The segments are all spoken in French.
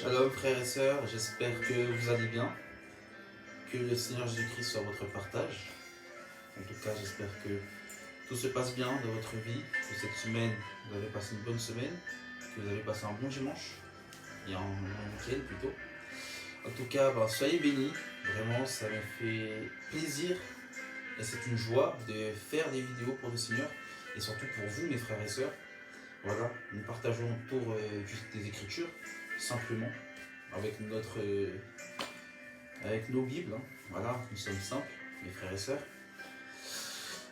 Shalom frères et sœurs, j'espère que vous allez bien, que le Seigneur Jésus-Christ soit votre partage. En tout cas, j'espère que tout se passe bien dans votre vie, que cette semaine, vous avez passé une bonne semaine, que vous avez passé un bon dimanche, et un week-end plutôt. En tout cas, soyez bénis, vraiment ça me fait plaisir et c'est une joie de faire des vidéos pour le Seigneur et surtout pour vous mes frères et sœurs. Voilà, nous partageons autour des Écritures, simplement, avec avec nos Bibles. Hein. Voilà, nous sommes simples, mes frères et sœurs.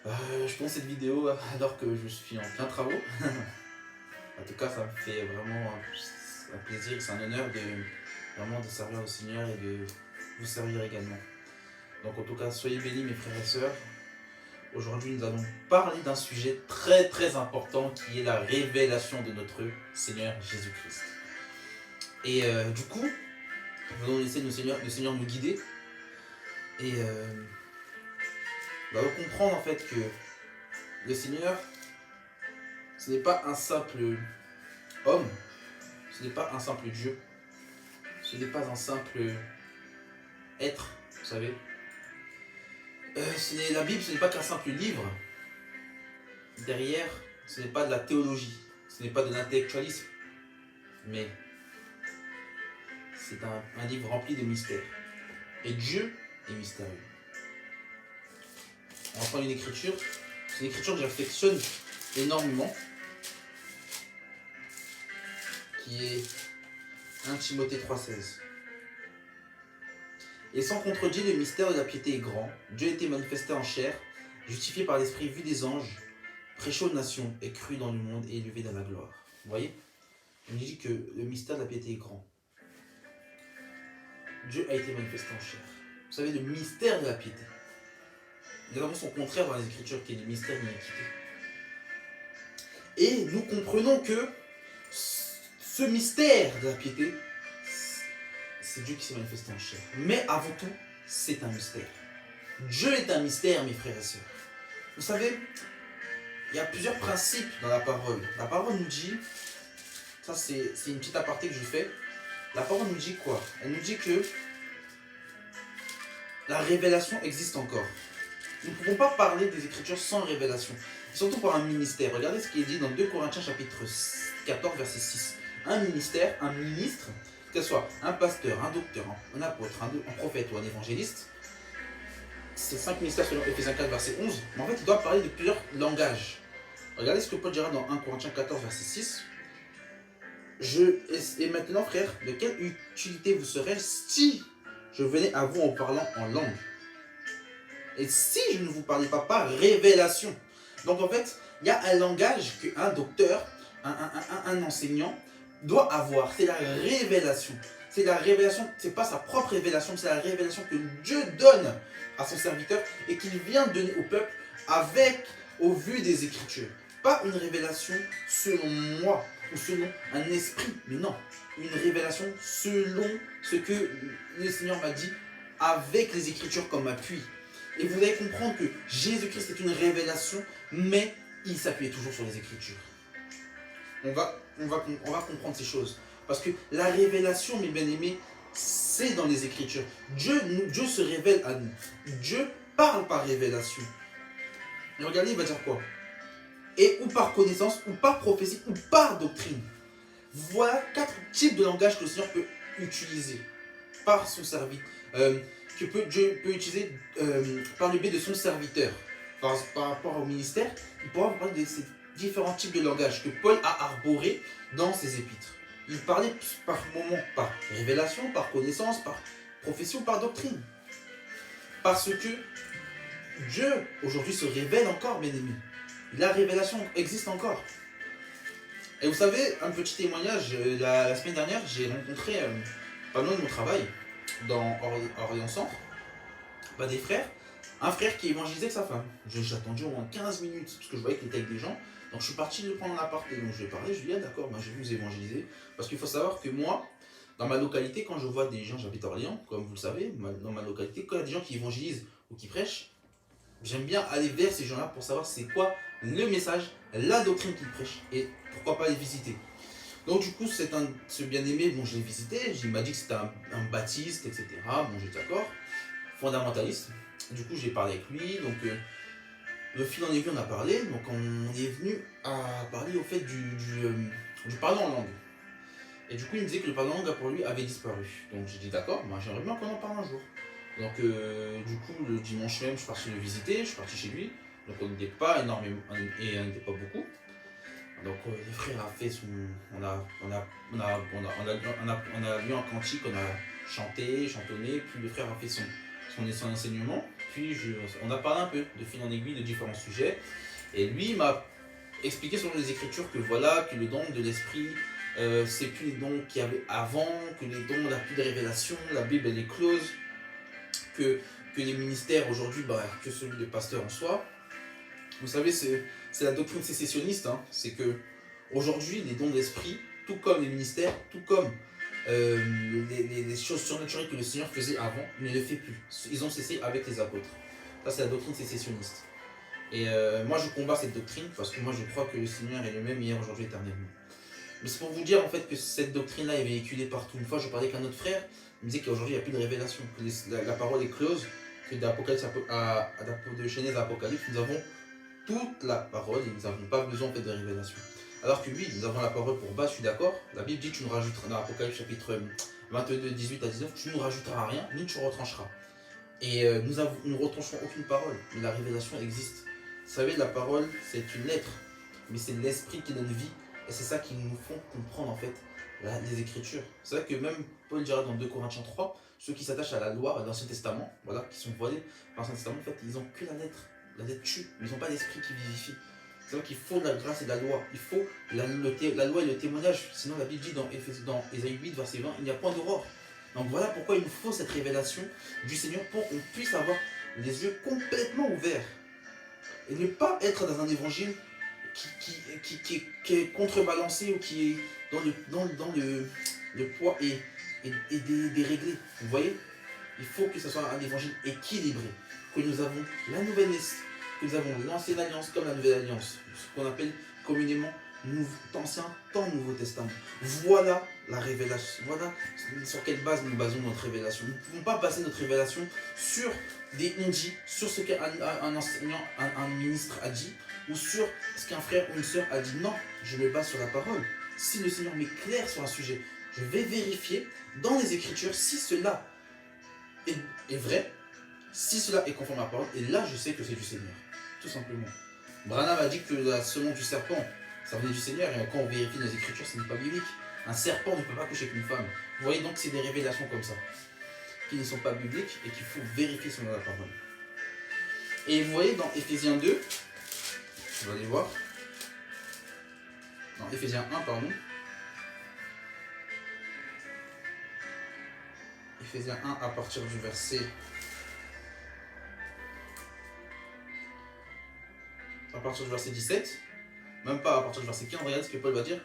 Je pense cette vidéo alors que je suis en plein travaux. En tout cas, ça me fait vraiment un plaisir, c'est un honneur de servir le Seigneur et de vous servir également. Donc en tout cas, soyez bénis mes frères et sœurs. Aujourd'hui, nous allons parler d'un sujet très très important qui est la révélation de notre Seigneur Jésus-Christ. Et du coup, nous allons laisser le Seigneur nous guider et comprendre en fait que le Seigneur, ce n'est pas un simple homme, ce n'est pas un simple Dieu, ce n'est pas un simple être, vous savez. La Bible, ce n'est pas qu'un simple livre. Derrière, ce n'est pas de la théologie, ce n'est pas de l'intellectualisme, mais c'est un livre rempli de mystères. Et Dieu est mystérieux. On va prendre une écriture, c'est une écriture que j'affectionne énormément, qui est 1 Timothée 3,16. Et sans contredire, le mystère de la piété est grand. Dieu a été manifesté en chair, justifié par l'Esprit, vu des anges, prêché aux nations, et cru dans le monde et élevé dans la gloire. Vous voyez? On dit que le mystère de la piété est grand. Dieu a été manifesté en chair. Vous savez, le mystère de la piété. Nous avons son contraire dans les Écritures, qui est le mystère de l'iniquité. Et nous comprenons que ce mystère de la piété, c'est Dieu qui s'est manifesté en chair. Mais avant tout, c'est un mystère. Dieu est un mystère, mes frères et sœurs. Vous savez, il y a plusieurs principes dans la parole. La parole nous dit, ça c'est une petite aparté que je fais. La parole nous dit quoi? Elle nous dit que la révélation existe encore. Nous ne pouvons pas parler des Écritures sans révélation. Surtout pour un ministère. Regardez ce qui est dit dans 2 Corinthiens chapitre 14, verset 6. Un ministère, un ministre, que ce soit un pasteur, un docteur, un apôtre, un prophète ou un évangéliste, c'est 5 ministères selon Ephésiens 4, verset 11, mais en fait, il doit parler de plusieurs langages. Regardez ce que Paul dira dans 1 Corinthiens 14, verset 6. Et maintenant, frères, de quelle utilité vous serais si je venais à vous en parlant en langue? Et si je ne vous parlais pas par révélation? Donc en fait, il y a un langage qu'un docteur, un enseignant doit avoir, c'est la révélation. C'est la révélation, c'est pas sa propre révélation, c'est la révélation que Dieu donne à son serviteur et qu'il vient donner au peuple au vu des Écritures. Pas une révélation selon moi ou selon un esprit, mais non, une révélation selon ce que le Seigneur m'a dit avec les Écritures comme appui. Et vous allez comprendre que Jésus-Christ est une révélation, mais il s'appuyait toujours sur les Écritures. On va comprendre ces choses. Parce que la révélation, mes bien-aimés, c'est dans les Écritures. Dieu se révèle à nous. Dieu parle par révélation. Et regardez, il va dire quoi? Et ou par connaissance, ou par prophétie, ou par doctrine. Voilà 4 types de langage que le Seigneur peut utiliser par son serviteur. Dieu peut utiliser par le biais de son serviteur. Par rapport au ministère, il pourra vous parler de ces différents types de langage que Paul a arboré dans ses épîtres. Il parlait par moments par révélation, par connaissance, par prophétie ou par doctrine. Parce que Dieu aujourd'hui se révèle encore, bien aimé. La révélation existe encore. Et vous savez, un petit témoignage, la semaine dernière, j'ai rencontré pas loin de mon travail, dans Orient Centre, des frères. Un frère qui évangélisait avec sa femme. J'ai attendu au moins 15 minutes, parce que je voyais qu'il était avec des gens. Donc je suis parti le prendre en appart. Et donc je lui ai parlé, je lui ai dit, ah d'accord, je vais vous évangéliser. Parce qu'il faut savoir que moi, dans ma localité, quand je vois des gens, j'habite à Orléans, comme vous le savez, dans ma localité, quand il y a des gens qui évangélisent ou qui prêchent, j'aime bien aller vers ces gens-là pour savoir c'est quoi le message, la doctrine qu'ils prêchent. Et pourquoi pas les visiter. Donc du coup, ce bien-aimé, bon, je l'ai visité, il m'a dit que c'était un baptiste, etc. Bon, j'étais d'accord, fondamentaliste. Du coup, j'ai parlé avec lui, donc le fil en aiguille, on a parlé, donc on est venu à parler au fait du parler en langue. Et du coup, il me disait que le parler en langue pour lui avait disparu. Donc j'ai dit d'accord, moi j'aimerais bien qu'on en parle un jour. Donc du coup, le dimanche même, je suis parti le visiter, je suis parti chez lui. Donc on n'était pas énormément, et on n'était pas beaucoup. Donc le frère a fait son... On a lu un cantique, on a chanté, chantonné, puis le frère a fait son enseignement. Puis on a parlé un peu de fil en aiguille de différents sujets. Et lui m'a expliqué selon les Écritures que voilà, que le don de l'Esprit, c'est plus les dons qu'il y avait avant, que les dons n'a plus de révélation, la Bible elle est close, que les ministères aujourd'hui, bah, que celui de pasteur en soi. Vous savez, c'est la doctrine sécessionniste, hein. C'est que aujourd'hui, les dons d'esprit, tout comme les ministères, tout comme les choses surnaturelles que le Seigneur faisait avant, il ne les fait plus. Ils ont cessé avec les apôtres. Ça, c'est la doctrine sécessionniste. Et moi, je combats cette doctrine parce que moi, je crois que le Seigneur est le même hier, aujourd'hui, éternellement. Mais c'est pour vous dire en fait que cette doctrine-là est véhiculée partout. Une fois, je parlais avec un autre frère, il me disait qu'aujourd'hui, il n'y a plus de révélation, que la parole est close, que de Genèse à Apocalypse, nous avons toute la parole et nous n'avons pas besoin en fait, de révélation. Alors que oui, nous avons la parole pour base, je suis d'accord. La Bible dit que tu nous rajouteras, dans Apocalypse chapitre 22, 18 à 19, tu ne nous rajouteras rien, ni tu retrancheras. Et nous ne retrancherons aucune parole, mais la révélation existe. Vous savez, la parole, c'est une lettre, mais c'est l'esprit qui donne vie. Et c'est ça qui nous font comprendre en fait les Écritures. C'est vrai que même Paul dira dans 2 Corinthiens 3, ceux qui s'attachent à la loi, à l'Ancien Testament, voilà, qui sont voilés par l'Ancien Testament, en fait, ils n'ont que la lettre. La lettre tue, mais ils n'ont pas l'esprit qui vivifie. C'est vrai qu'il faut de la grâce et de la loi. Il faut la loi et le témoignage. Sinon, la Bible dit dans Ésaïe 8, verset 20, il n'y a point d'aurore. Donc voilà pourquoi il nous faut cette révélation du Seigneur pour qu'on puisse avoir les yeux complètement ouverts. Et ne pas être dans un évangile qui est contrebalancé ou qui est dans le poids et déréglé. Vous voyez? Il faut que ce soit un évangile équilibré. Que nous avons la nouvelle naissance, que nous avons l'ancienne alliance comme la nouvelle alliance. Ce qu'on appelle communément ancien tant Nouveau Testament. Voilà la révélation. Voilà sur quelle base nous basons notre révélation. Nous ne pouvons pas baser notre révélation sur des on-dit, sur ce qu'un enseignant, un ministre a dit, ou sur ce qu'un frère ou une sœur a dit. Non, je me base sur la parole. Si le Seigneur m'éclaire sur un sujet, je vais vérifier dans les Écritures si cela est vrai, si cela est conforme à la parole, et là je sais que c'est du Seigneur, tout simplement. Branham a dit que la semence du serpent, ça venait du Seigneur, et quand on vérifie dans les Écritures, ce n'est pas biblique. Un serpent ne peut pas coucher avec une femme. Vous voyez donc, c'est des révélations comme ça, qui ne sont pas bibliques et qu'il faut vérifier selon la parole. Et vous voyez dans Éphésiens 2, on va aller voir, dans Éphésiens 1, pardon, Éphésiens 1 à partir du verset... à partir du verset 17, même pas à partir du verset 15, regardez ce que Paul va dire.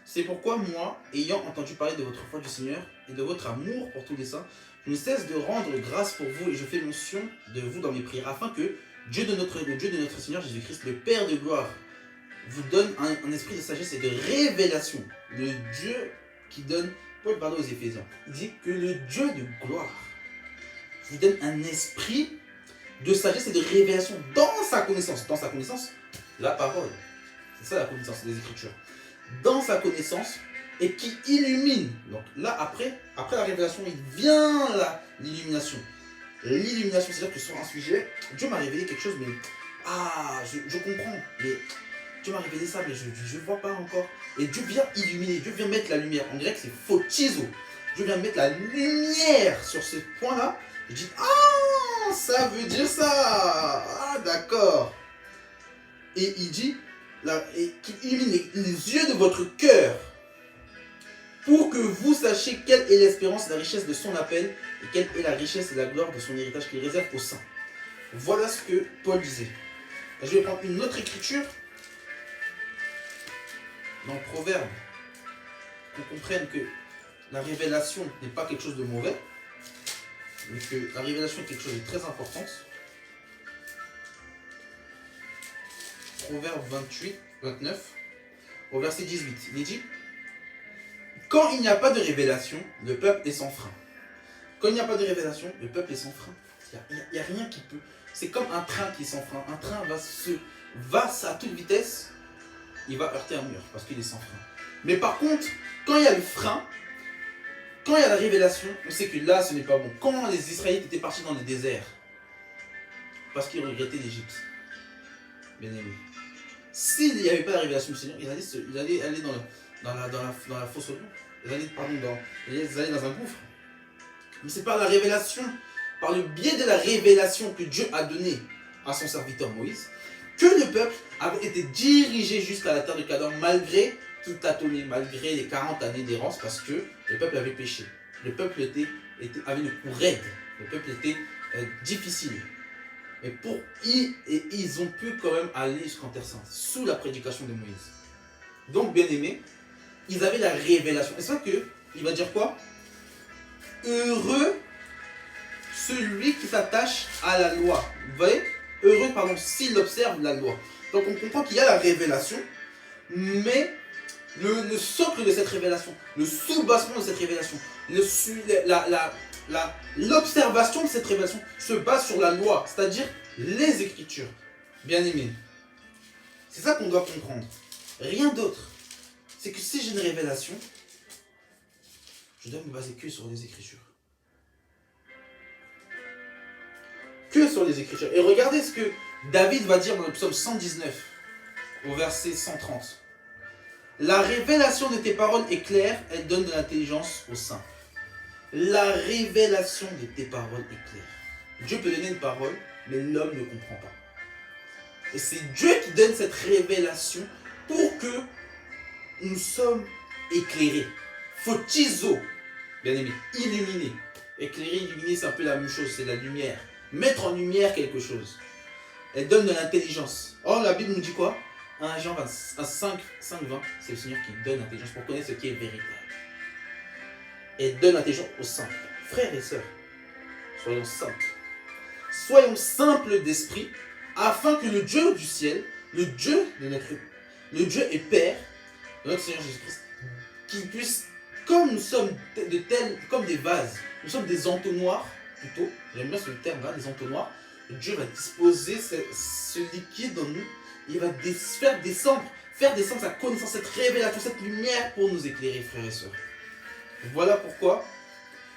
C'est pourquoi moi, ayant entendu parler de votre foi du Seigneur et de votre amour pour tous les saints, je ne cesse de rendre grâce pour vous et je fais mention de vous dans mes prières, afin que le Dieu de notre Seigneur Jésus-Christ, le Père de gloire, vous donne un esprit de sagesse et de révélation. Le Dieu qui donne, Paul parle aux Éphésiens, il dit que le Dieu de gloire vous donne un esprit de sagesse et de révélation dans sa connaissance. Dans sa connaissance, la parole. C'est ça la connaissance des Écritures. Dans sa connaissance et qui illumine. Donc là, après la révélation, il vient l'illumination. L'illumination, c'est-à-dire que sur un sujet, Dieu m'a révélé quelque chose, mais je comprends, mais Dieu m'a révélé ça, mais je ne vois pas encore. Et Dieu vient illuminer, Dieu vient mettre la lumière. On dirait que c'est photizo. Dieu vient mettre la lumière sur ce point-là. Je dis, ça veut dire ça. Ah, d'accord. Et il dit, qu'il illumine les yeux de votre cœur pour que vous sachiez quelle est l'espérance et la richesse de son appel et quelle est la richesse et la gloire de son héritage qu'il réserve aux saints. Voilà ce que Paul disait. Et je vais prendre une autre écriture dans le Proverbe qu'on comprenne que la révélation n'est pas quelque chose de mauvais, mais que la révélation est quelque chose de très important. Proverbe 29, au verset 18, il est dit: Quand il n'y a pas de révélation, le peuple est sans frein. Quand il n'y a pas de révélation, le peuple est sans frein. Il n'y a rien qui peut. C'est comme un train qui est sans frein. Un train va à toute vitesse, il va heurter un mur parce qu'il est sans frein. Mais par contre, quand il y a le frein, quand il y a la révélation, on sait que là, ce n'est pas bon. Quand les Israélites étaient partis dans le désert, parce qu'ils regrettaient l'Égypte, bien aimé, s'il n'y avait pas la révélation du Seigneur, ils allaient aller dans la fosse au lion. Ils allaient dans un gouffre. Mais c'est par la révélation, par le biais de la révélation que Dieu a donnée à son serviteur Moïse, que le peuple avait été dirigé jusqu'à la terre de Canaan malgré tout tâtonner, malgré les 40 années d'errance, parce que le peuple avait péché. Le peuple avait une cour raide. Le peuple était difficile. Mais ils ont pu quand même aller jusqu'en Terre Sainte, sous la prédication de Moïse. Donc, bien aimés, ils avaient la révélation. Et c'est vrai qu'il va dire quoi? Heureux celui qui s'attache à la loi. Vous voyez? Heureux, pardon, s'il observe la loi. Donc, on comprend qu'il y a la révélation, mais le socle de cette révélation, le sous-bassement de cette révélation, l'observation de cette révélation se base sur la loi, c'est-à-dire les Écritures. Bien aimé, c'est ça qu'on doit comprendre. Rien d'autre. C'est que si j'ai une révélation, je dois me baser que sur les Écritures. Que sur les Écritures. Et regardez ce que David va dire dans le psaume 119, au verset 130. La révélation de tes paroles est claire, elle donne de l'intelligence aux saints. La révélation de tes paroles est claire. Dieu peut donner une parole, mais l'homme ne comprend pas. Et c'est Dieu qui donne cette révélation pour que nous sommes éclairés. Photizo, bien aimé, illuminé. Éclairer, illuminer, c'est un peu la même chose, c'est la lumière. Mettre en lumière quelque chose. Elle donne de l'intelligence. Or, la Bible nous dit quoi? 1 Jean 5, 20, c'est le Seigneur qui donne l'intelligence pour connaître ce qui est véritable. Et donne l'intelligence aux simples. Frères et sœurs, soyons simples. Soyons simples d'esprit, afin que le Dieu du ciel, le Dieu et Père de notre Seigneur Jésus-Christ, qu'il puisse, comme nous sommes comme des vases, nous sommes des entonnoirs, plutôt, j'aime bien ce terme-là, des entonnoirs, Dieu va disposer ce liquide en nous, il va faire descendre sa connaissance, cette révélation, cette lumière pour nous éclairer, frères et sœurs. Voilà pourquoi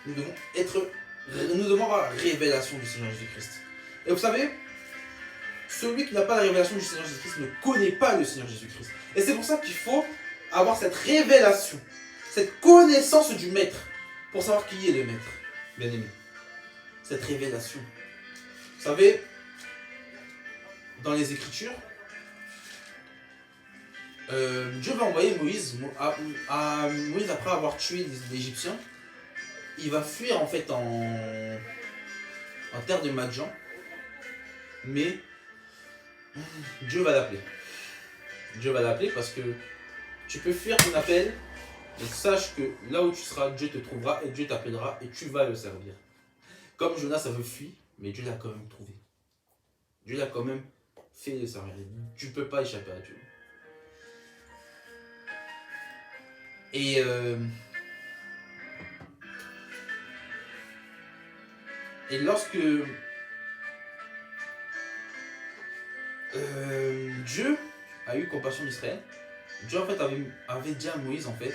nous devons avoir la révélation du Seigneur Jésus-Christ. Et vous savez, celui qui n'a pas la révélation du Seigneur Jésus-Christ ne connaît pas le Seigneur Jésus-Christ. Et c'est pour ça qu'il faut avoir cette révélation, cette connaissance du Maître, pour savoir qui est le Maître, bien aimé. Cette révélation. Vous savez, dans les Écritures, Dieu va envoyer Moïse après avoir tué les Égyptiens. Il va fuir en fait en terre de Madjan. Mais Dieu va l'appeler. Dieu va l'appeler parce que tu peux fuir ton appel, mais sache que là où tu seras, Dieu te trouvera et Dieu t'appellera et tu vas le servir. Comme Jonas avait fui, mais Dieu l'a quand même trouvé. Dieu l'a quand même fait le servir. Tu ne peux pas échapper à Dieu. Et lorsque Dieu a eu compassion d'Israël, Dieu en fait avait dit à Moïse en fait,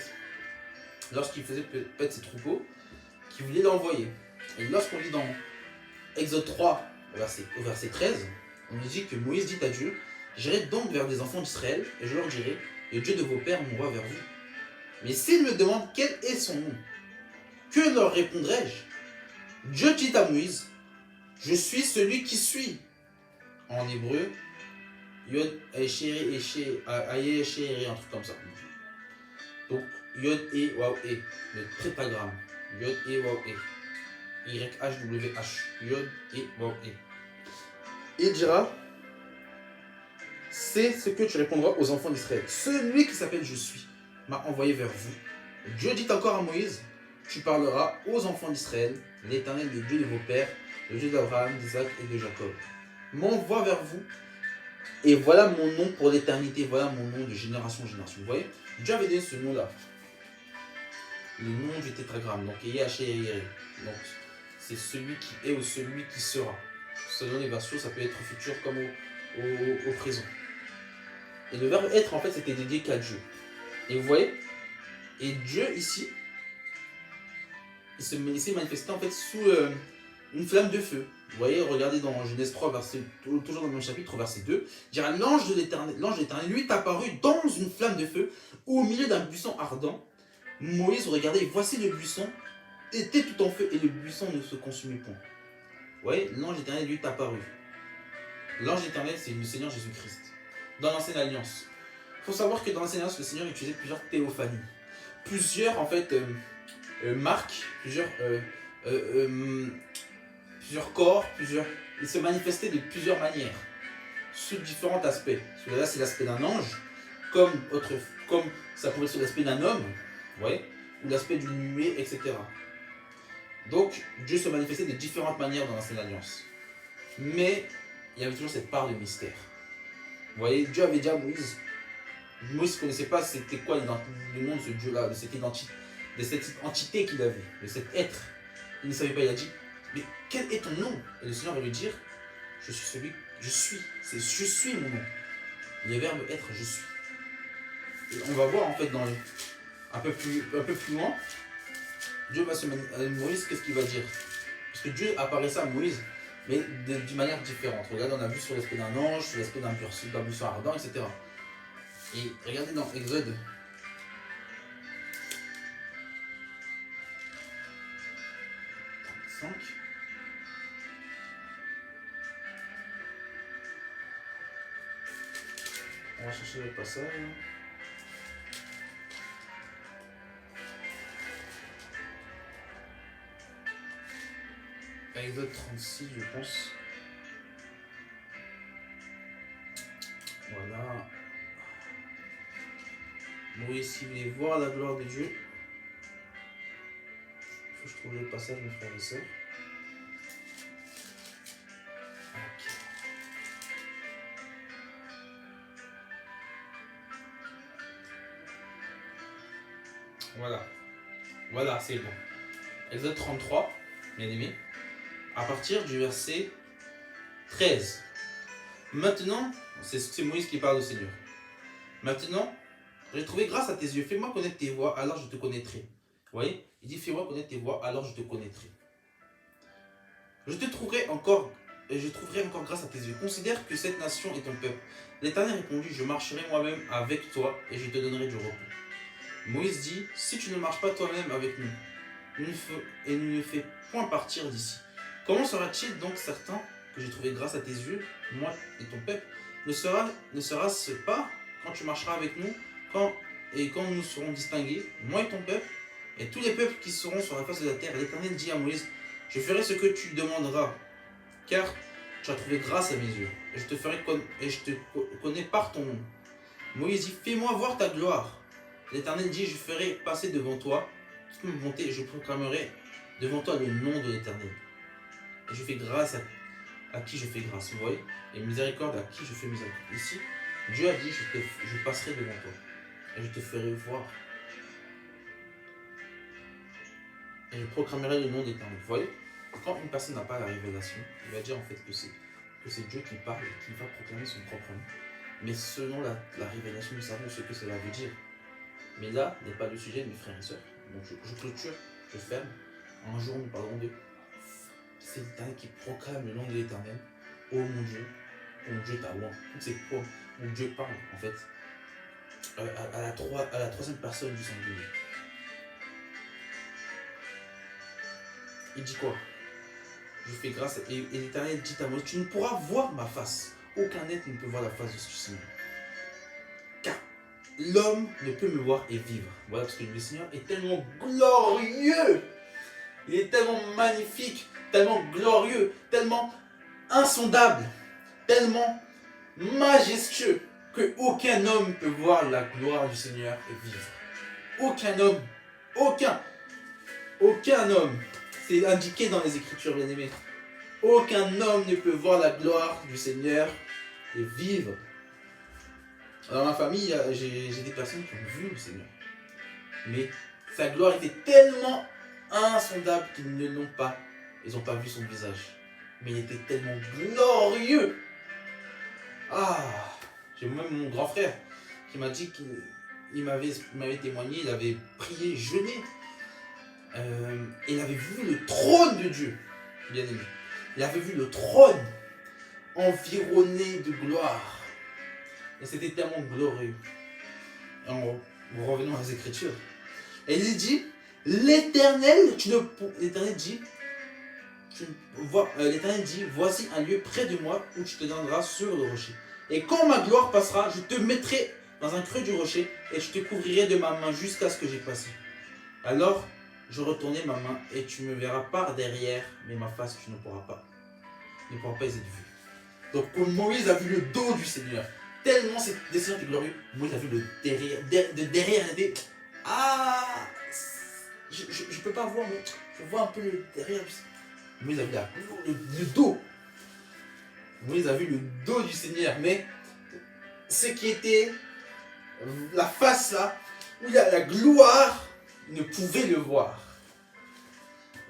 lorsqu'il faisait paître ses troupeaux, qu'il voulait l'envoyer. Et lorsqu'on lit dans Exode 3, au verset 13, on nous dit que Moïse dit à Dieu, j'irai donc vers les enfants d'Israël et je leur dirai, le Dieu de vos pères m'envoie vers vous. Mais s'ils me demandent quel est son nom, que leur répondrai-je? Dieu dit à Moïse, je suis celui qui suis. En hébreu, Yod, Eshere, un truc comme ça. Donc, Yod, E, Waw, E, le tétragramme. Yod, E, Waw, E. YHWH. Yod, E, Waw, E. Il dira, c'est ce que tu répondras aux enfants d'Israël. Celui qui s'appelle Je suis m'a envoyé vers vous. Dieu dit encore à Moïse, tu parleras aux enfants d'Israël, l'Éternel, le Dieu de vos pères, le Dieu d'Abraham, d'Isaac et de Jacob, m'envoie vers vous, et voilà mon nom pour l'éternité, voilà mon nom de génération en génération. Vous voyez, Dieu avait donné ce nom-là. le nom du tétragramme, donc Yahshua. Donc c'est celui qui est ou celui qui sera. Selon les versions, ça peut être futur comme au présent. Et le verbe être, en fait, c'était dédié qu'à Dieu. Et vous voyez, et Dieu ici, il s'est manifesté en fait sous une flamme de feu. Vous voyez, regardez dans Genèse 3, toujours dans le même chapitre, verset 2, il dira l'ange de l'Éternel, lui est apparu dans une flamme de feu, au milieu d'un buisson ardent. Moïse, regardez, voici le buisson était tout en feu et le buisson ne se consumait point. Vous voyez, l'ange éternel lui est apparu. L'ange éternel, c'est le Seigneur Jésus-Christ. Dans l'Ancienne Alliance. Il faut savoir que dans l'Ancienne Alliance, le Seigneur utilisait plusieurs théophanies. Plusieurs, en fait, marques, plusieurs corps, il se manifestait de plusieurs manières, sous différents aspects. Là, c'est l'aspect d'un ange, comme ça pouvait être sous l'aspect d'un homme, ouais, ou l'aspect d'une nuée, etc. Donc, Dieu se manifestait de différentes manières dans l'Ancienne Alliance. Mais, il y avait toujours cette part de mystère. Vous voyez, Dieu avait dit à Moïse, Moïse ne connaissait pas c'était quoi le nom de ce Dieu-là, de cette entité qu'il avait, de cet être. Il ne savait pas, il a dit, mais quel est ton nom? Et le Seigneur va lui dire, je suis celui, je suis, je suis mon nom. Le verbe être, je suis. Et on va voir en fait un peu plus loin, Dieu va se manifester. Moïse, qu'est-ce qu'il va dire? Parce que Dieu apparaissait à Moïse, mais d'une manière différente. Regardez, on a vu sur l'aspect d'un ange, sur l'aspect d'un buisson ardent, etc. Et regardez dans Exode 35. On va chercher le passage. Exode 36, je pense. Voilà. Moïse, si vous voulez voir la gloire de Dieu, il faut que je trouve le passage, mes frères et sœurs. Ok. Voilà. Voilà, c'est bon. Exode 33, bien aimé. À partir du verset 13. Maintenant, c'est Moïse qui parle au Seigneur. Maintenant, j'ai trouvé grâce à tes yeux, fais-moi connaître tes voies, alors je te connaîtrai. Vous voyez? Il dit, fais-moi connaître tes voies, alors je te connaîtrai. Je trouverai encore grâce à tes yeux. Considère que cette nation est ton peuple. L'Éternel répondit, je marcherai moi-même avec toi et je te donnerai du repos. Moïse dit, si tu ne marches pas toi-même avec nous, et ne nous fais point partir d'ici, comment sera-t-il donc certain que j'ai trouvé grâce à tes yeux, moi et ton peuple? Ne sera-ce pas quand tu marcheras avec nous, quand nous serons distingués, moi et ton peuple, et tous les peuples qui seront sur la face de la terre? L'Éternel dit à Moïse, je ferai ce que tu demanderas, car tu as trouvé grâce à mes yeux, et je te connais par ton nom. Moïse dit, fais-moi voir ta gloire. L'Éternel dit, je ferai passer devant toi toute ma bonté, et je proclamerai devant toi le nom de l'Éternel. Et je fais grâce à qui je fais grâce, vous voyez? Et miséricorde à qui je fais miséricorde. Ici, Dieu a dit, je passerai devant toi, et je te ferai voir. Et je proclamerai le nom d'Éternel. Vous voyez? Quand une personne n'a pas la révélation, il va dire en fait que c'est Dieu qui parle et qui va proclamer son propre nom. Mais selon la révélation, nous savons ce que cela veut dire. Mais là n'est pas le sujet, mes frères et sœurs. Donc je clôture, je ferme. Un jour, nous parlerons de c'est l'Éternel qui proclame le nom de l'Éternel. Oh mon Dieu t'a loin. Toutes ces fois où Dieu parle, en fait, à la troisième personne du singulier. Il dit quoi? Je fais grâce. Et l'Éternel dit à Moïse, tu ne pourras voir ma face. Aucun être ne peut voir la face de ce Seigneur. Car l'homme ne peut me voir et vivre. Voilà, parce que le Seigneur est tellement glorieux. Il est tellement magnifique, tellement glorieux, tellement insondable, tellement majestueux que aucun homme peut voir la gloire du Seigneur et vivre. Aucun homme, aucun homme. C'est indiqué dans les Écritures, bien aimés. Aucun homme ne peut voir la gloire du Seigneur et vivre. Dans ma famille, j'ai des personnes qui ont vu le Seigneur. Mais Sa gloire était tellement insondable qu'ils ne l'ont pas. Ils n'ont pas vu son visage. Mais il était tellement glorieux. Ah, j'ai même mon grand frère qui m'a dit qu'il m'avait témoigné, il avait prié, jeûné. Et il avait vu le trône de Dieu, bien aimé. Il avait vu le trône environné de gloire. Et c'était tellement glorieux. Et revenons aux Écritures. Et il dit, l'Éternel dit, l'Éternel dit, voici un lieu près de moi où tu te tiendras sur le rocher. Et quand ma gloire passera, je te mettrai dans un creux du rocher et je te couvrirai de ma main jusqu'à ce que j'ai passé. Alors, je retournerai ma main et tu me verras par derrière, mais ma face, tu ne pourras pas y être vu. Donc, quand Moïse a vu le dos du Seigneur, tellement le Seigneur était glorieux, Moïse a vu le derrière, de derrière, il était... Ah, je ne peux pas voir, mais je vois un peu le derrière du Seigneur. Moïse a vu le dos. Moïse a vu le dos du Seigneur, mais ce qui était la face là, où il y a la gloire, il ne pouvait le voir.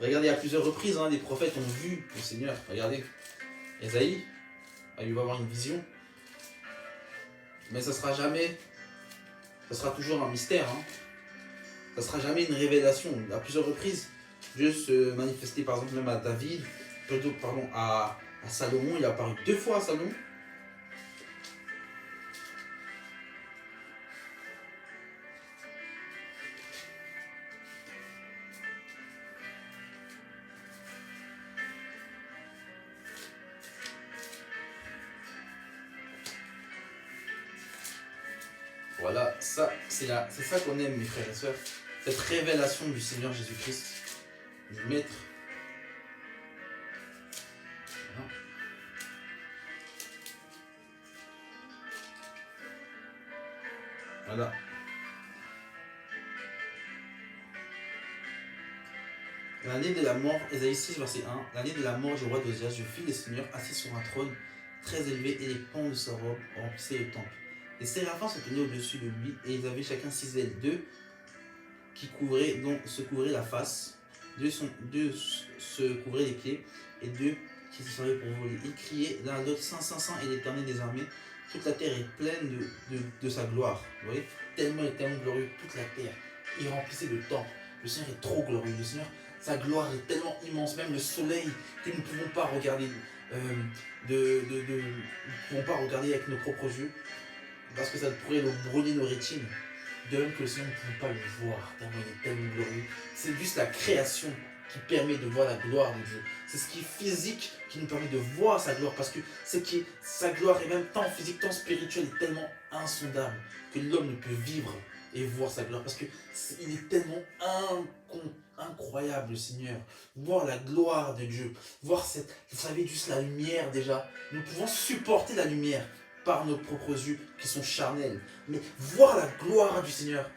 Regardez, à plusieurs reprises, des prophètes ont vu le Seigneur. Regardez, Ésaïe, il va avoir une vision. Mais ça sera jamais, ça sera toujours un mystère. Ça sera jamais une révélation. À plusieurs reprises, Dieu se manifestait par exemple même à David, à Salomon. Il a apparu 2 fois à Salomon. Voilà, ça, c'est ça qu'on aime, mes frères et sœurs. Cette révélation du Seigneur Jésus-Christ, du Maître. Voilà. L'année de la mort, Ésaïe 6, verset 1. L'année de la mort du roi d'Ozias, je vis le Seigneur assis sur un trône très élevé et les pans de sa robe remplissaient le temple. Les séraphins se tenaient au-dessus de lui et ils avaient chacun 6 ailes, 2 dont se couvraient la face, 2 se couvraient les pieds et 2 qui se servaient pour voler. Ils criaient l'un à l'autre, Saint, Saint, Saint, et l'Éternel des armées. Toute la terre est pleine de sa gloire. Vous voyez, tellement glorieux, toute la terre. Il remplissait le temple. Le Seigneur est trop glorieux. Le Seigneur, sa gloire est tellement immense, même le soleil que nous ne pouvons pas regarder, nous ne pouvons pas regarder avec nos propres yeux, parce que ça pourrait nous brûler nos rétines. De même que le Seigneur, nous ne pouvons pas le voir, tellement il est tellement glorieux. C'est juste la création qui permet de voir la gloire de Dieu. C'est ce qui est physique qui nous permet de voir sa gloire, parce que sa gloire est même tant physique, tant spirituelle, est tellement insondable que l'homme ne peut vivre et voir sa gloire, parce qu'il est tellement incroyable, le Seigneur. Voir la gloire de Dieu, voir vous savez, juste la lumière déjà. Nous pouvons supporter la lumière par nos propres yeux qui sont charnels, mais voir la gloire du Seigneur,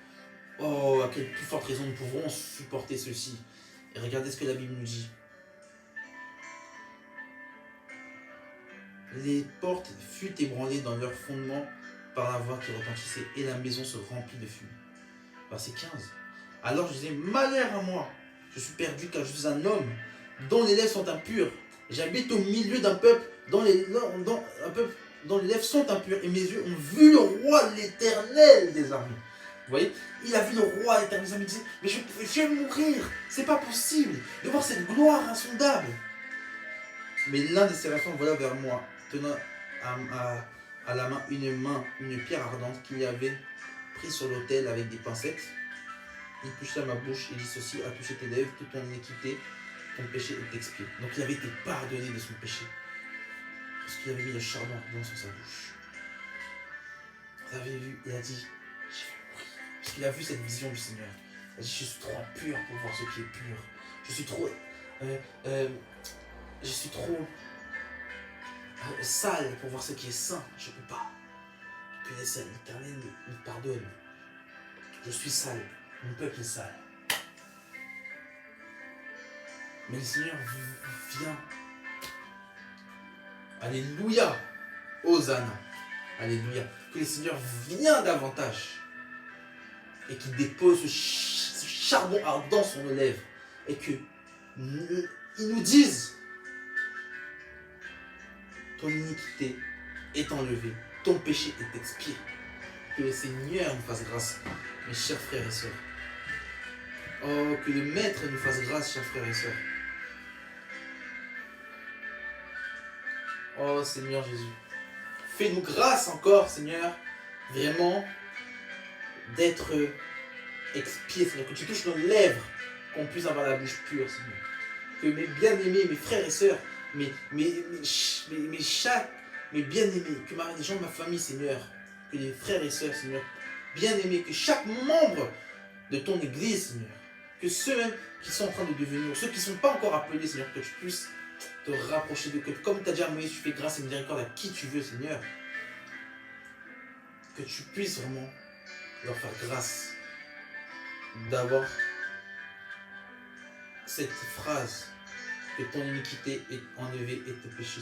oh, à quelle plus forte raison nous pouvons supporter ceci. Et regardez ce que la Bible nous dit. Les portes furent ébranlées dans leur fondement par la voix qui retentissait, et la maison se remplit de fumée. Verset 15. Alors je disais, malheur à moi, je suis perdu car je suis un homme dont les lèvres sont impures. J'habite au milieu d'un peuple dont les lèvres sont impures, et mes yeux ont vu le roi, l'Éternel des armées. Vous voyez, il a vu le roi, l'Éternel des armées. Il disait, mais je vais mourir, c'est pas possible de voir cette gloire insondable. Mais l'un des séraphins vola vers moi, tenant à la main une pierre ardente qu'il avait prise sur l'autel avec des pincettes. Il toucha ma bouche et dit ceci, a touché tes lèvres, toute ton iniquité, ton péché est expié. Donc il avait été pardonné de son péché, parce qu'il avait mis le charbon ardent sur sa bouche. Vous avez vu, il a dit, je vais mourir. Parce qu'il a vu cette vision du Seigneur. Il a dit, je suis trop impur pour voir ce qui est pur. Je suis trop sale pour voir ce qui est saint. Je ne peux pas. Que l'Éternel me pardonne. Je suis sale. Mon peuple est sale. Mais le Seigneur vient. Alléluia. Hosanna. Alléluia. Que le Seigneur vient davantage. Et qu'il dépose ce charbon ardent sur nos lèvres et que ils nous disent ton iniquité est enlevée, ton péché est expié. Que le Seigneur nous fasse grâce, mes chers frères et sœurs. Oh, que le Maître nous fasse grâce, chers frères et sœurs. Oh Seigneur Jésus, fais-nous grâce encore, Seigneur, vraiment d'être expié, Seigneur, que tu touches nos lèvres, qu'on puisse avoir la bouche pure, Seigneur. Que mes bien-aimés, mes frères et sœurs, mes bien-aimés, que les gens de ma famille, Seigneur, que les frères et sœurs, Seigneur, bien-aimés, que chaque membre de ton église, Seigneur, que ceux même qui sont en train de devenir, ceux qui ne sont pas encore appelés, Seigneur, que tu puisses te rapprocher de que comme tu as dit à Moïse, tu fais grâce et miséricorde à qui tu veux, Seigneur. Que tu puisses vraiment leur faire grâce d'avoir cette phrase que ton iniquité est enlevée et tes péchés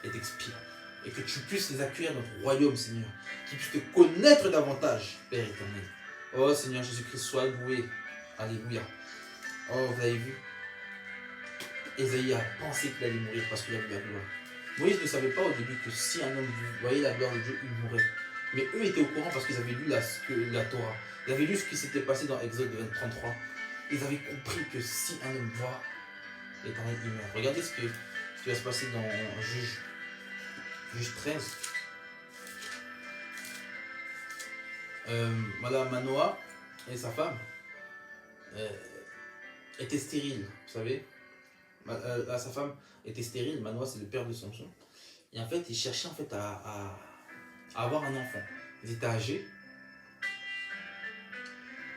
est expié. Et que tu puisses les accueillir dans ton royaume, Seigneur. Qu'ils puissent te connaître davantage, Père éternel. Oh Seigneur Jésus-Christ, sois loué. Alléluia. Oh, vous avez vu, Ésaïe a pensé qu'il allait mourir parce qu'il a vu la gloire. Moïse ne savait pas au début que si un homme voyait la gloire de Dieu, il mourrait. Mais eux étaient au courant parce qu'ils avaient lu la Torah. Ils avaient lu ce qui s'était passé dans Exode 33. Ils avaient compris que si un homme voit l'Éternel, il meurt. Regardez ce qui va se passer dans Juge 13. Voilà, Manoah et sa femme étaient stériles, vous savez. Sa femme était stérile, Manoah c'est le père de Samson. Et en fait, ils cherchaient en fait à avoir un enfant. Ils étaient âgés.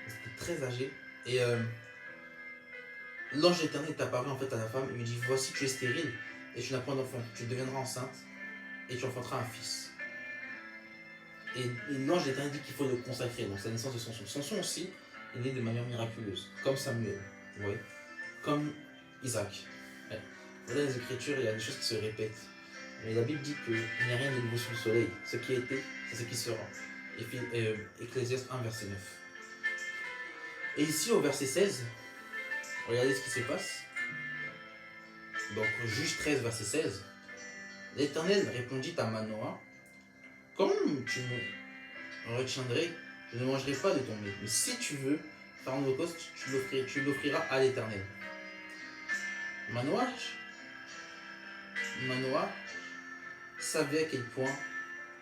Ils étaient très âgés. Et l'ange éternel est apparu en fait à la femme. Il lui dit, voici tu es stérile et tu n'as point d'enfant. Tu deviendras enceinte et tu enfanteras un fils. Et l'ange éternel dit qu'il faut le consacrer. Donc c'est la naissance de Samson. Samson aussi est né de manière miraculeuse. Comme Samuel. Vous voyez, comme Isaac. Ouais. Dans les Écritures, il y a des choses qui se répètent. Mais la Bible dit qu'il n'y a rien de nouveau sous le soleil. Ce qui a été, c'est ce qui sera. Ecclésiaste 1, verset 9. Et ici, au verset 16, regardez ce qui se passe. Donc, Juge 13, verset 16. L'Éternel répondit à Manoah, comme tu me retiendrais, je ne mangerai pas de ton lait. Mais si tu veux faire un holocauste, tu l'offriras à l'Éternel. Manoah savait à quel point,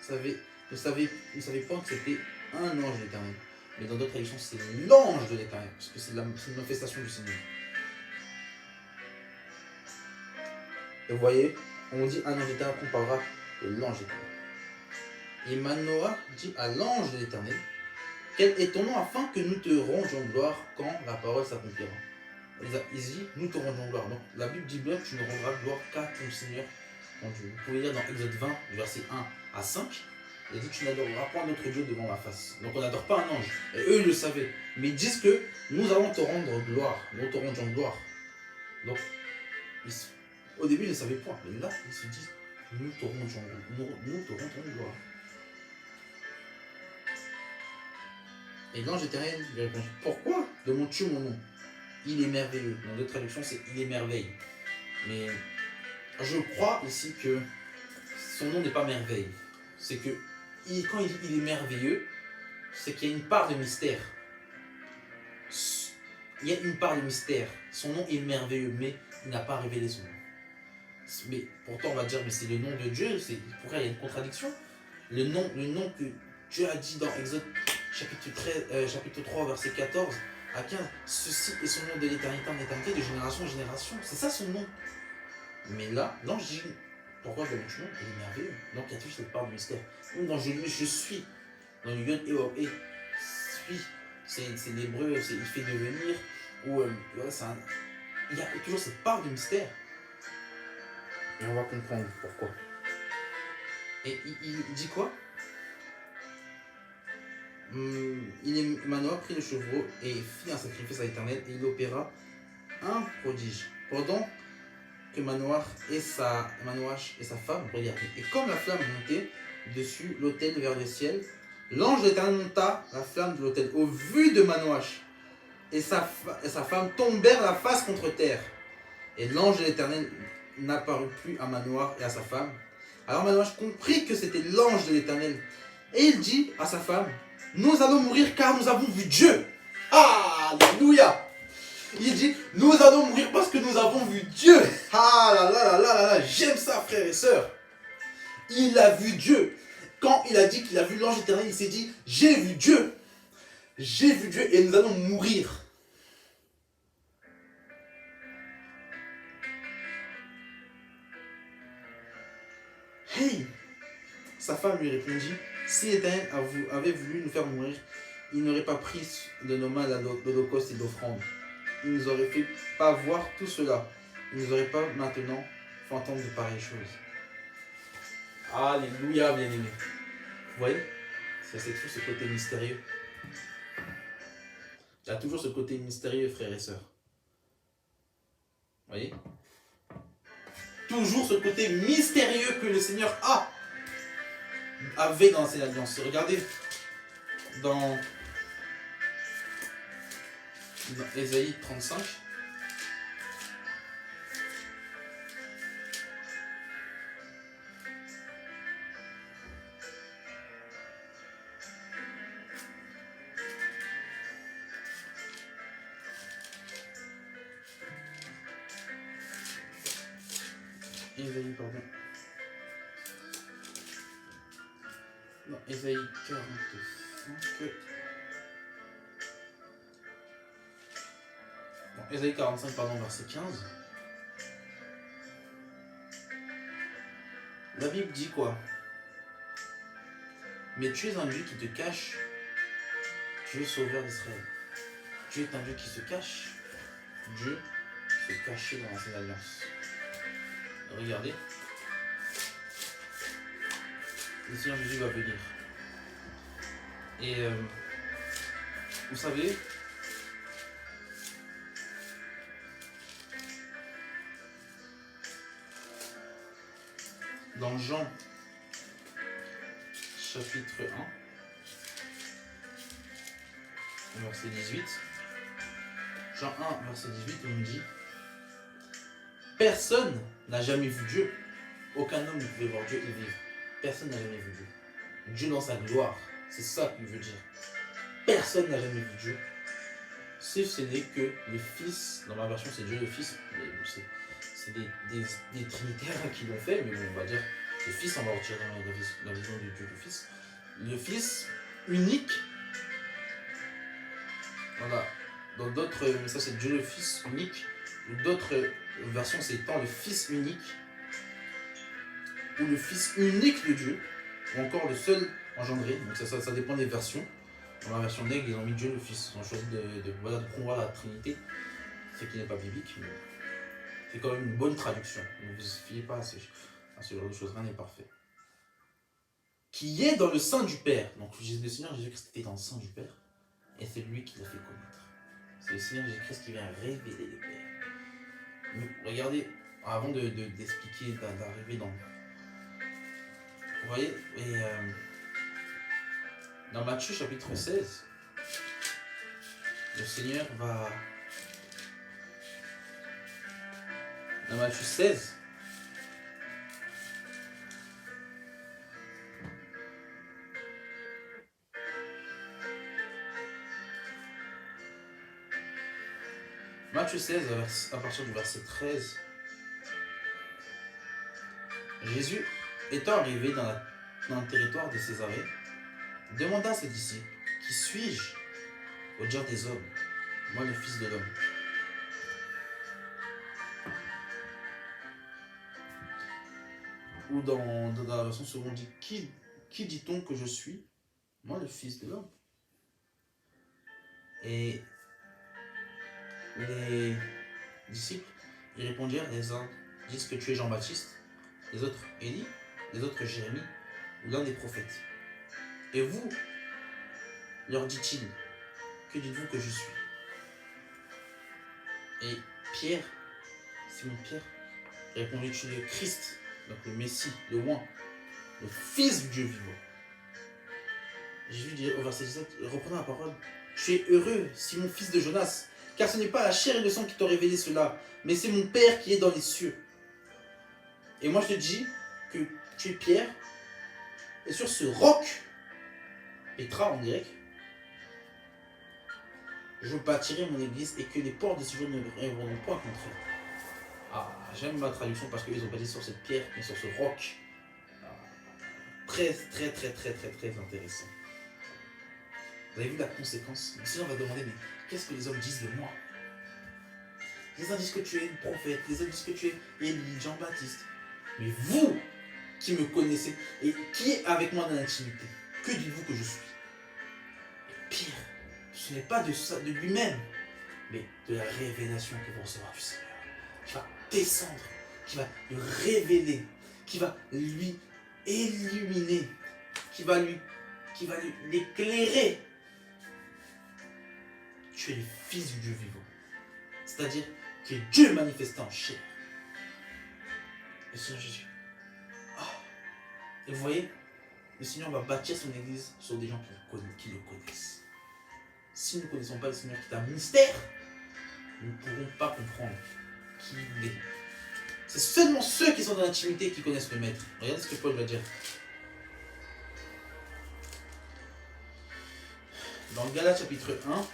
ne savait pas que c'était un ange de l'Éternel. Mais dans d'autres traductions, c'est l'ange de l'Éternel, parce que c'est une manifestation du Seigneur. Et vous voyez, on dit un ange de l'Éternel, on parlera de l'ange de l'Éternel. Et Manoah dit à l'ange de l'Éternel, quel est ton nom afin que nous te rendions gloire quand la parole s'accomplira. Il dit, nous te rendons gloire. Donc la Bible dit bien que tu ne rendras gloire qu'à ton Seigneur, ton Dieu. Vous pouvez lire dans Exode 20, verset 1 à 5, il dit, tu n'adoreras pas notre Dieu devant ma face. Donc on n'adore pas un ange. Et eux, ils le savaient. Mais ils disent que nous allons te rendre gloire. Nous te rendons gloire. Donc, au début, ils ne savaient pas. Mais là, ils se disent, nous te rendons gloire. Et l'ange éternel lui répond, pourquoi demandes-tu mon nom? Il est merveilleux. Dans d'autres traductions, c'est il est merveille. Mais je crois ici que son nom n'est pas merveille. C'est que quand il dit il est merveilleux, c'est qu'il y a une part de mystère. Il y a une part de mystère. Son nom est merveilleux, mais il n'a pas révélé son nom. Mais pourtant, on va dire, mais c'est le nom de Dieu. Pourquoi il y a une contradiction? Le nom que Dieu a dit dans Exode chapitre 3, verset 14 à 15, ceci est son nom de l'éternité en éternité, de génération en génération. C'est ça son nom. Mais là, l'ange dit, pourquoi je mon nom? Il est merveilleux. Donc il y a toujours cette part de mystère. Même dans je suis, dans le Yod et suis, c'est l'hébreu, il fait devenir, ou voilà, il y a toujours cette part de mystère. Et on va comprendre pourquoi. Et il dit quoi? Manoah prit le chevreau et fit un sacrifice à l'Éternel et il opéra un prodige. Pendant que Manoah et sa femme regardaient. Et comme la flamme montait dessus l'autel vers le ciel, l'ange de l'Éternel monta la flamme de l'autel au vu de Manoah. et sa femme tombèrent la face contre terre. Et l'ange de l'Éternel n'apparut plus à Manoah et à sa femme. Alors Manoah comprit que c'était l'ange de l'Éternel. Et il dit à sa femme, nous allons mourir car nous avons vu Dieu. Alléluia. Il dit, nous allons mourir parce que nous avons vu Dieu. Ah là là là là là là, j'aime ça frères et sœurs. Il a vu Dieu. Quand il a dit qu'il a vu l'ange éternel, il s'est dit, j'ai vu Dieu. J'ai vu Dieu et nous allons mourir. Hey! Sa femme lui répondit, si l'Éternel avait voulu nous faire mourir, il n'aurait pas pris de nos mains l'holocauste et l'offrande. Il nous aurait fait pas voir tout cela. Il nous aurait pas maintenant fait entendre de pareilles choses. Alléluia, bien-aimés. Vous voyez? C'est toujours ce côté mystérieux. Il y a toujours ce côté mystérieux, frères et sœurs. Vous voyez? Toujours ce côté mystérieux que le Seigneur avait dans ses alliances. Regardez dans Ésaïe 35. Ésaïe, pardon. Non, Ésaïe 45. Non, Ésaïe 45, pardon, verset 15. La Bible dit quoi? Mais tu es un Dieu qui te cache. Tu es sauveur d'Israël. Tu es un Dieu qui se cache. Dieu se cachait dans l'ancienne alliance. Regardez. Le Seigneur Jésus va venir. Et vous savez, dans Jean chapitre 1, verset 18, Jean 1, verset 18, on nous dit, personne n'a jamais vu Dieu. Aucun homme ne pouvait voir Dieu et vivre. Personne n'a jamais vu Dieu. Dieu dans sa gloire, c'est ça qu'il veut dire. Personne n'a jamais vu Dieu. Si ce n'est que le Fils, dans ma version c'est Dieu le Fils, c'est des trinitaires qui l'ont fait, mais bon, on va dire le Fils, on va retirer la vision de Dieu le Fils. Le Fils unique, voilà. Dans d'autres, ça c'est Dieu le Fils unique, ou d'autres versions c'est étant le Fils unique, ou le Fils unique de Dieu, ou encore le seul engendré, donc ça dépend des versions. Dans la version d'Aigle, ils ont mis Dieu le Fils, ils ont choisi de promouvoir la Trinité, ce qui n'est pas biblique, mais c'est quand même une bonne traduction. Ne vous fiez pas à ce genre de choses, rien n'est parfait. Qui est dans le sein du Père. Donc le Seigneur Jésus-Christ était dans le sein du Père, et c'est lui qui l'a fait connaître. C'est le Seigneur Jésus-Christ qui vient révéler le Père. Mais regardez, avant d'expliquer, d'arriver dans... Vous voyez, et dans Matthieu chapitre 16, le Seigneur va... Dans Matthieu 16, Matthieu 16, à partir du verset 13, Jésus, étant arrivé dans le territoire de Césarée, demanda à ses disciples, qui suis-je au dire des hommes, moi le Fils de l'homme? Ou dans la version seconde, dit, qui dit-on que je suis? Moi le Fils de l'homme. Et les disciples, ils répondirent, les uns disent que tu es Jean-Baptiste, les autres Élie, les autres Jérémie, ou l'un des prophètes. Et vous, leur dit-il, que dites-vous que je suis? Et Pierre, Simon Pierre, répondit, tu es le Christ, donc le Messie, le oint, le Fils du Dieu vivant. Jésus dit au verset 17, reprenant la parole, Tu es heureux, Simon, fils de Jonas, car ce n'est pas la chair et le sang qui t'ont révélé cela, mais c'est mon Père qui est dans les cieux. Et moi je te dis que tu es Pierre, et sur ce roc, Petra en grec, je bâtirai mon église et que les portes de ce jour ne reviendront point contre elle. Ah, j'aime ma traduction parce qu'ils ont pas dit sur cette pierre, mais sur ce roc. Ah, très intéressant. Vous avez vu la conséquence? Sinon on va demander, mais qu'est-ce que les hommes disent de moi? Les uns disent que tu es une prophète, les autres disent que tu es Élie, Jean-Baptiste. Mais vous, qui me connaissez et qui est avec moi dans l'intimité, que dites-vous que je suis? Et pire, ce n'est pas de ça, de lui-même, mais de la révélation qu'il va recevoir du Seigneur, qui va descendre, qui va lui révéler, qui va lui illuminer, qui va lui l'éclairer. Tu es le Fils du Dieu vivant, c'est-à-dire que Dieu manifesté en chair. Le Seigneur Jésus. Et vous voyez, le Seigneur va bâtir son église sur des gens qui le connaissent. Si nous ne connaissons pas le Seigneur qui est un mystère, nous ne pourrons pas comprendre qui il est. C'est seulement ceux qui sont dans l'intimité qui connaissent le Maître. Regardez ce que Paul va dire. Dans Galates chapitre 1,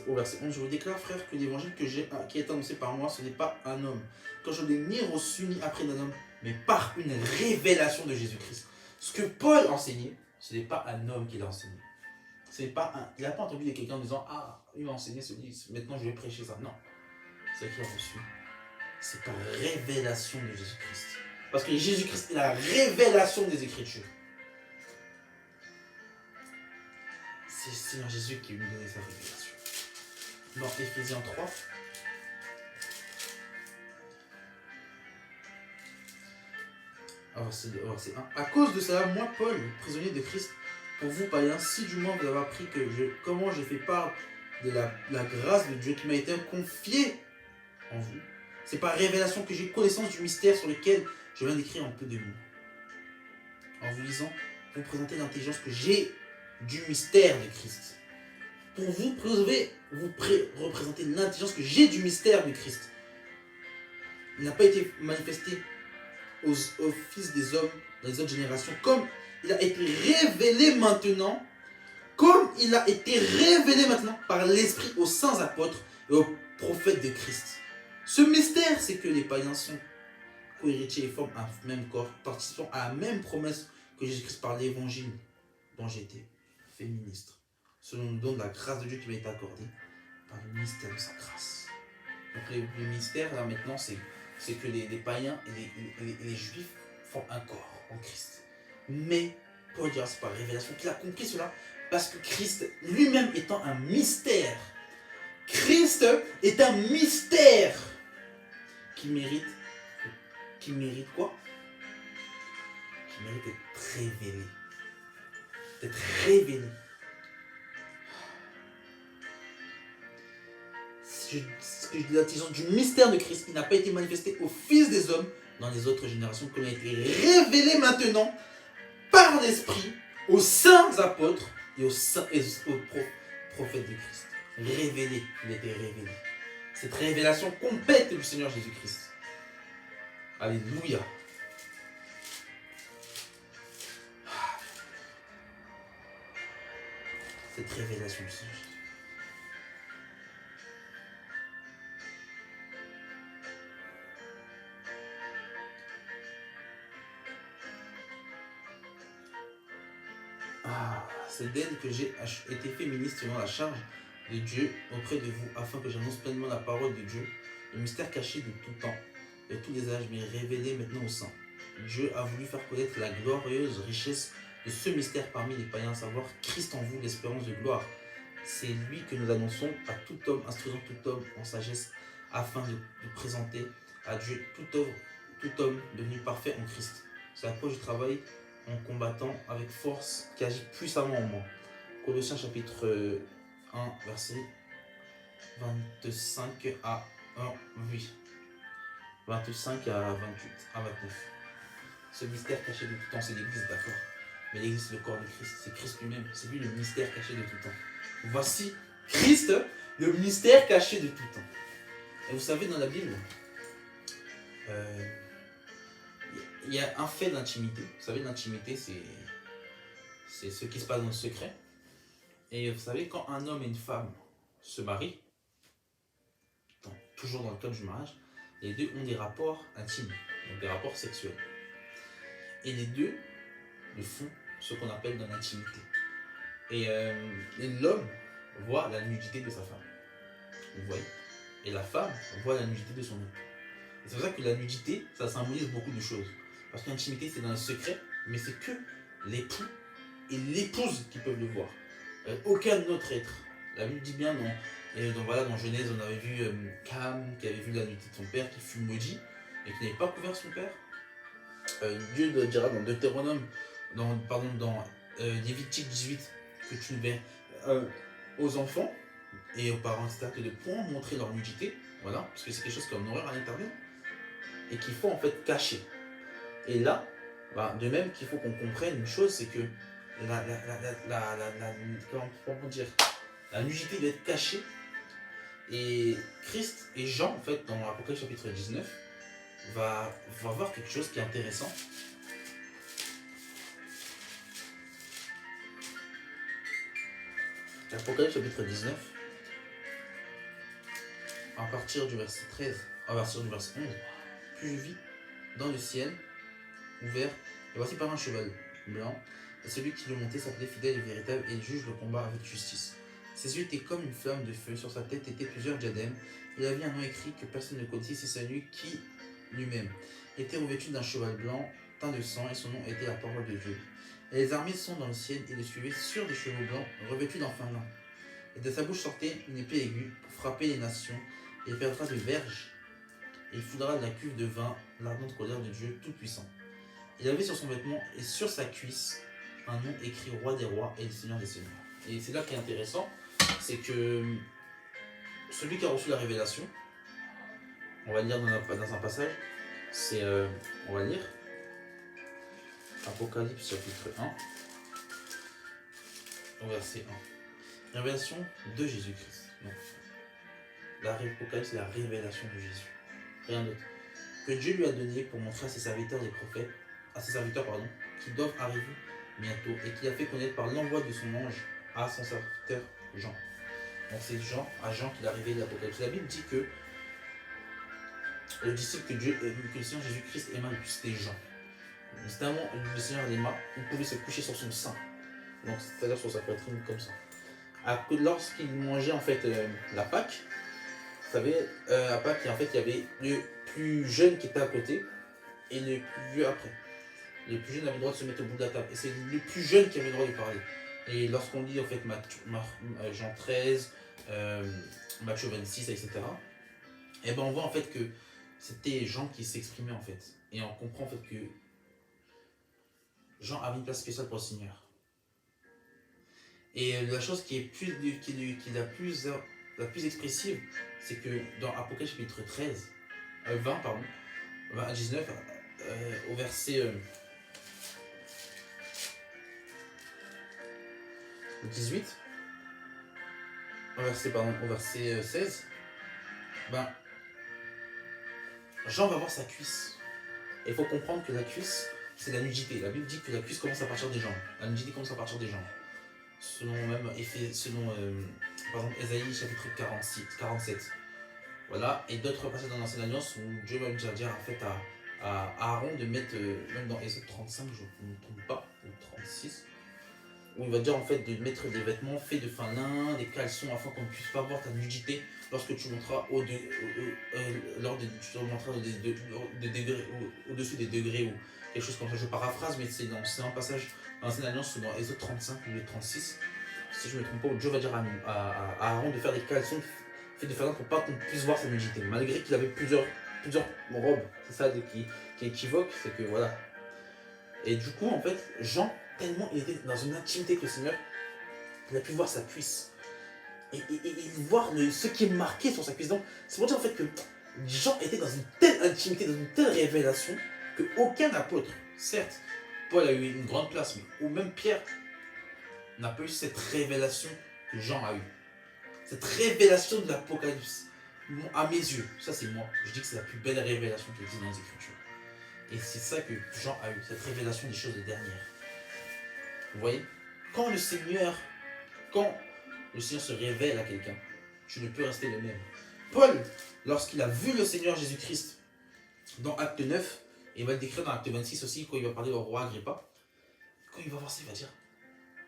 au verset 11, je vous déclare, frère, que l'évangile qui est annoncé par moi, ce n'est pas un homme. Quand je l'ai ni reçu ni appris d'un homme, mais par une révélation de Jésus-Christ. Ce que Paul enseignait, ce n'est pas un homme qui l'a enseigné. Il n'a pas entendu quelqu'un en disant, ah, il m'a enseigné ce livre, maintenant je vais prêcher ça. Non. C'est qu'il a reçu. C'est par révélation de Jésus-Christ. Parce que Jésus-Christ est la révélation des Écritures. C'est le Seigneur Jésus qui lui donnait sa révélation. Dans Éphésiens 3, verset 1. À cause de cela, moi, Paul, prisonnier de Christ, pour vous, païens, si du moins vous avez appris comment j'ai fait part de la grâce de Dieu qui m'a été confiée en vous, c'est par révélation que j'ai connaissance du mystère sur lequel je viens d'écrire en peu de mots. En vous lisant, vous présentez l'intelligence que j'ai du mystère de Christ. Pour vous, représenter l'intelligence que j'ai du mystère de Christ. Il n'a pas été manifesté aux fils des hommes dans les autres générations, comme il a été révélé maintenant, par l'Esprit aux saints apôtres et aux prophètes de Christ. Ce mystère, c'est que les païens sont co-héritiers et forment un même corps, participant à la même promesse que Jésus-Christ par l'évangile dont j'ai été fait ministre, selon le don de la grâce de Dieu qui m'a été accordée par le mystère de sa grâce. Donc le mystère, là maintenant, c'est que les païens et les juifs font un corps en Christ. Mais Paul dira, c'est par révélation qu'il a compris cela, parce que Christ lui-même étant un mystère. Christ est un mystère qui mérite quoi? Qui mérite d'être révélé. D'être révélé. L'intelligence du mystère de Christ qui n'a pas été manifesté aux fils des hommes dans les autres générations, comme il a été révélé maintenant par l'Esprit aux saints apôtres et aux prophètes de Christ. Révélé, il a été révélé. Cette révélation complète du Seigneur Jésus-Christ. Alléluia. Cette révélation du Seigneur Jésus. C'est d'elle que j'ai été fait ministre selon la charge de Dieu auprès de vous, afin que j'annonce pleinement la parole de Dieu, le mystère caché de tout temps, de tous les âges, mais révélé maintenant au saints. Dieu a voulu faire connaître la glorieuse richesse de ce mystère parmi les païens, à savoir Christ en vous, l'espérance de gloire. C'est lui que nous annonçons à tout homme, instruisant tout homme en sagesse, afin de présenter à Dieu tout homme devenu parfait en Christ. C'est à quoi je travaille en combattant avec force qui agit puissamment en moi. Colossiens chapitre 1, verset 25 à 28. 25 à 28, à 29. ce mystère caché de tout temps, c'est l'Église, d'accord. Mais l'Église, c'est le corps de Christ, c'est Christ lui-même, c'est lui le mystère caché de tout temps. Voici Christ, le mystère caché de tout temps. Et vous savez, dans la Bible, il y a un fait d'intimité. Vous savez, l'intimité, c'est ce qui se passe dans le secret. Et vous savez, quand un homme et une femme se marient, toujours dans le cadre du mariage, les deux ont des rapports intimes, donc des rapports sexuels. Et les deux le font ce qu'on appelle dans l'intimité. Et l'homme voit la nudité de sa femme. Vous voyez. Et la femme voit la nudité de son homme. C'est pour ça que la nudité, ça symbolise beaucoup de choses. Parce que l'intimité, c'est dans le secret, mais c'est que l'époux et l'épouse qui peuvent le voir. Aucun autre être. La Bible dit bien dans Genèse, on avait vu Cam qui avait vu la nudité de son père, qui fut maudit et qui n'avait pas couvert son père. Dieu dira dans Deutéronome, dans Lévitique 18, que tu ne verras aux enfants et aux parents, etc., que de point montrer leur nudité, voilà, parce que c'est quelque chose qui est en horreur à l'intérieur, et qu'il faut en fait cacher. Et là, de même qu'il faut qu'on comprenne une chose, c'est que comment dire, la nudité doit être cachée. Et Christ et Jean, en fait, dans Apocalypse chapitre 19, va voir quelque chose qui est intéressant. Apocalypse chapitre 19, à partir du verset 13, à partir du verset 11, puis je vis dans le ciel ouvert, et voici par un cheval blanc, et celui qui le montait s'appelait fidèle et véritable, et il juge le combat avec justice. Ses yeux étaient comme une flamme de feu, sur sa tête étaient plusieurs diadèmes, il avait un nom écrit que personne ne connaissait, c'est celui qui lui-même était revêtu d'un cheval blanc, teint de sang, et son nom était la parole de Dieu. Et les armées sont dans le ciel et le suivaient sur des chevaux blancs, revêtus d'un fin lin. Et de sa bouche sortait une épée aiguë pour frapper les nations, et il perdra de verges, et il foudra de la cuve de vin l'ardente colère de Dieu Tout-Puissant. Il avait sur son vêtement et sur sa cuisse un nom écrit Roi des rois et Seigneur des seigneurs. Et c'est là qui est intéressant, c'est que celui qui a reçu la révélation, on va lire dans un passage, c'est, on va lire Apocalypse chapitre 1, au verset 1. Révélation de Jésus-Christ. Donc, l'Apocalypse, c'est la révélation de Jésus. Rien d'autre. Que Dieu lui a donné pour montrer à ses serviteurs, les prophètes, qui doivent arriver bientôt, et qu'il a fait connaître par l'envoi de son ange à son serviteur Jean. Donc c'est à Jean qu'il a révélé l'Apocalypse. La Bible dit que le disciple que le Seigneur Jésus-Christ aima le plus, c'était Jean. Évidemment, le Seigneur l'aima, il pouvait se coucher sur son sein, donc c'est-à-dire sur sa poitrine comme ça. Lorsqu'il mangeait en fait la Pâque, vous savez, à Pâques, en fait, il y avait le plus jeune qui était à côté et le plus vieux après. Le plus jeune avait le droit de se mettre au bout de la table. Et c'est le plus jeune qui avait le droit de parler. Et lorsqu'on lit en fait Jean 13, Matthieu 26, etc., et ben on voit en fait que c'était Jean qui s'exprimait en fait. Et on comprend en fait que Jean avait une place spéciale pour le Seigneur. Et la chose qui est la plus expressive, c'est que dans Apocalypse chapitre 19, au verset 18, au verset 16, Jean va voir sa cuisse. Et il faut comprendre que la cuisse, c'est la nudité. La Bible dit que la cuisse commence à partir des jambes. La nudité commence à partir des jambes. Selon par exemple, Ésaïe chapitre 47. Voilà. Et d'autres passages dans l'Ancienne Alliance où Dieu va dire en fait à Aaron de mettre, même dans Ésaïe 35, je ne me trompe pas, ou 36, où il va dire en fait de mettre des vêtements faits de fin lin, des caleçons, afin qu'on ne puisse pas voir ta nudité lorsque tu monteras au-dessus des degrés ou quelque chose comme ça. Je paraphrase, mais c'est un passage dans l'Ancienne Alliance dans Ésaïe 35 ou 36, si je ne me trompe pas, où Dieu va dire à Aaron de faire des caleçons faits de fin lin pour pas qu'on puisse voir sa nudité, malgré qu'il avait plusieurs robes. C'est ça qui équivoque, c'est que voilà. Et du coup, en fait, Jean, tellement il était dans une intimité avec le Seigneur, il a pu voir sa cuisse. Et voir ce qui est marqué sur sa cuisse. Donc, c'est pour dire en fait que Jean était dans une telle intimité, dans une telle révélation, qu'aucun apôtre, Certes, Paul a eu une grande place, mais ou même Pierre n'a pas eu cette révélation que Jean a eue. Cette révélation de l'Apocalypse, à mes yeux, ça c'est moi, je dis que c'est la plus belle révélation qui existe dans les Écritures. Et c'est ça que Jean a eu, cette révélation des choses de dernière. Vous voyez, quand le Seigneur se révèle à quelqu'un, tu ne peux rester le même. Paul, lorsqu'il a vu le Seigneur Jésus-Christ dans Acte 9, et il va le décrire dans Acte 26 aussi, quand il va parler au roi Agrippa, quand il va voir ça, il va dire,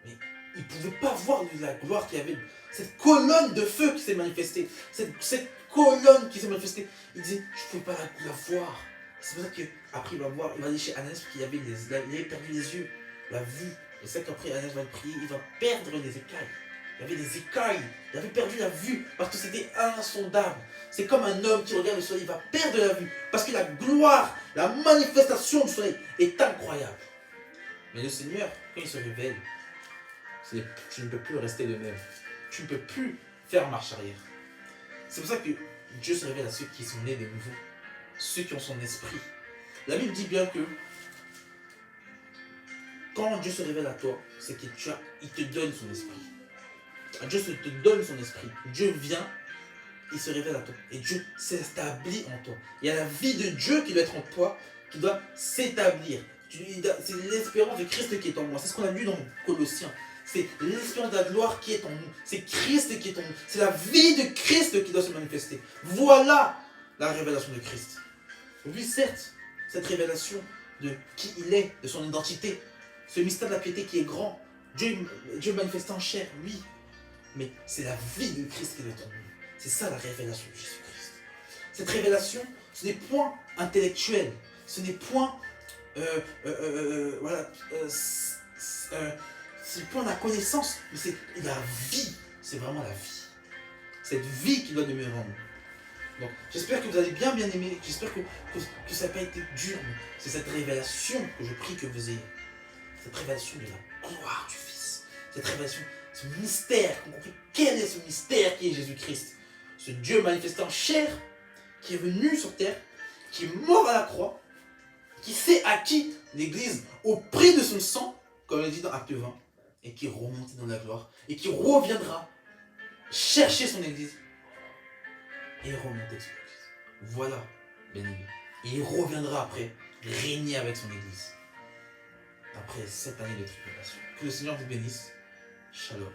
mais il ne pouvait pas voir la gloire qu'il y avait, cette colonne de feu qui s'est manifestée, cette colonne qui s'est manifestée. Il disait, je ne pouvais pas la voir. C'est pour ça qu'après il va voir, il va aller chez Ananias parce qu'il avait perdu les yeux, la vue. Et c'est qu'après Ananias va le prier, il va perdre les écailles. Il y avait des écailles, il avait perdu la vue parce que c'était insondable. C'est comme un homme qui regarde le soleil, il va perdre la vue parce que la gloire, la manifestation du soleil est incroyable. Mais le Seigneur, quand il se révèle, tu ne peux plus rester le même. Tu ne peux plus faire marche arrière. C'est pour ça que Dieu se révèle à ceux qui sont nés de nouveau, ceux qui ont son esprit. La Bible dit bien que quand Dieu se révèle à toi, c'est qu'il te donne son esprit. Dieu te donne son esprit. Dieu vient, il se révèle à toi. Et Dieu s'établit en toi. Il y a la vie de Dieu qui doit être en toi, qui doit s'établir. C'est l'espérance de Christ qui est en moi. C'est ce qu'on a lu dans Colossiens. C'est l'espérance de la gloire qui est en nous. C'est Christ qui est en nous. C'est la vie de Christ qui doit se manifester. Voilà la révélation de Christ. Oui, certes, cette révélation de qui il est, de son identité, ce mystère de la piété qui est grand. Dieu manifesté en chair, oui. Mais c'est la vie de Christ qui est en nous. C'est ça la révélation de Jésus-Christ. Cette révélation, ce n'est point intellectuel. Ce n'est point... c'est point la connaissance, mais c'est la vie. C'est vraiment la vie. Cette vie qui doit demeurer en nous. Donc, j'espère que vous allez bien aimer. J'espère que ça n'a pas été dur. C'est cette révélation que je prie que vous ayez. Cette révélation de la gloire du Fils. Cette révélation, ce mystère. Quel est ce mystère qui est Jésus-Christ? Ce Dieu manifesté en chair, qui est venu sur terre, qui est mort à la croix, qui s'est acquis l'Église au prix de son sang, comme il dit dans Acte 20, et qui est remonté dans la gloire, et qui reviendra chercher son Église et remonter son Église. Voilà, bien-aimé. Et il reviendra après régner avec son Église. Après 7 années de tribulation. Que le Seigneur vous bénisse. Shalom.